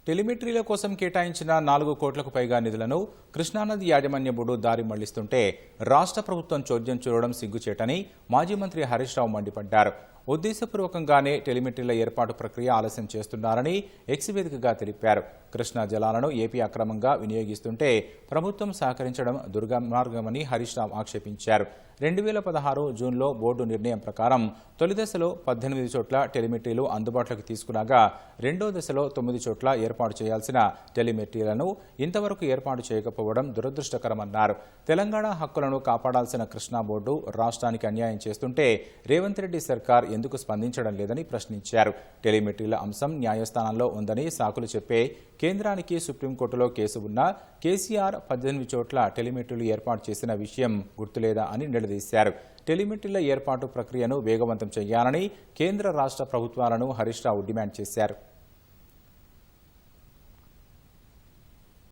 టెలిమెట్రీల కోసం కేటాయించిన 4 కోట్లకు పైగా నిధులను కృష్ణానది యాజమాన్య బోర్డు దారి మళ్లిస్తుంటే రాష్ట్ర ప్రభుత్వం చోద్యం చూడడం సిగ్గుచేటని మాజీ మంత్రి హరీష్ రావు మండిపడ్డారు. ఉద్దేశపూర్వకంగానే టెలిమెట్రీల ఏర్పాటు ప్రక్రియ ఆలస్యం చేస్తున్నారని ఎక్స్ వేదికగా తెలిపారు. కృష్ణా జలాలను ఏపీ అక్రమంగా వినియోగిస్తుంటే ప్రభుత్వం సహకరించడం దుర్మార్గమని హరీష్ రావు ఆక్షేపించారు. 2016 జూన్లో బోర్డు నిర్ణయం ప్రకారం తొలి దశలో 18 చోట్ల టెలిమెట్రీలు అందుబాటులోకి తీసుకురాగా రెండో దశలో 9 చోట్ల ఏర్పాటు చేయాల్సిన టెలిమెట్రీలను ఇంతవరకు ఏర్పాటు చేయకపోవడం దురదృష్టకరమన్నారు. తెలంగాణ హక్కులను కాపాడాల్సిన కృష్ణా బోర్డు రాష్ట్రానికి అన్యాయం చేస్తుంటే రేవంత్ రెడ్డి సర్కార్ ఎందుకు స్పందించడం లేదని ప్రశ్నించారు. టెలిమెట్రీల అంశం న్యాయస్థానంలో ఉందని సాకులు చెప్పే కేంద్రానికి సుప్రీంకోర్టులో కేసు ఉన్నా కేసీఆర్ 18 చోట్ల టెలిమెట్రీలు ఏర్పాటు చేసిన విషయం గుర్తులేదా అని నిలదీశారు. టెలిమెట్రీల ఏర్పాటు ప్రక్రియను వేగవంతం చేయాలని కేంద్ర రాష్ట్ర ప్రభుత్వాలను హరీష్ రావు డిమాండ్ చేశారు.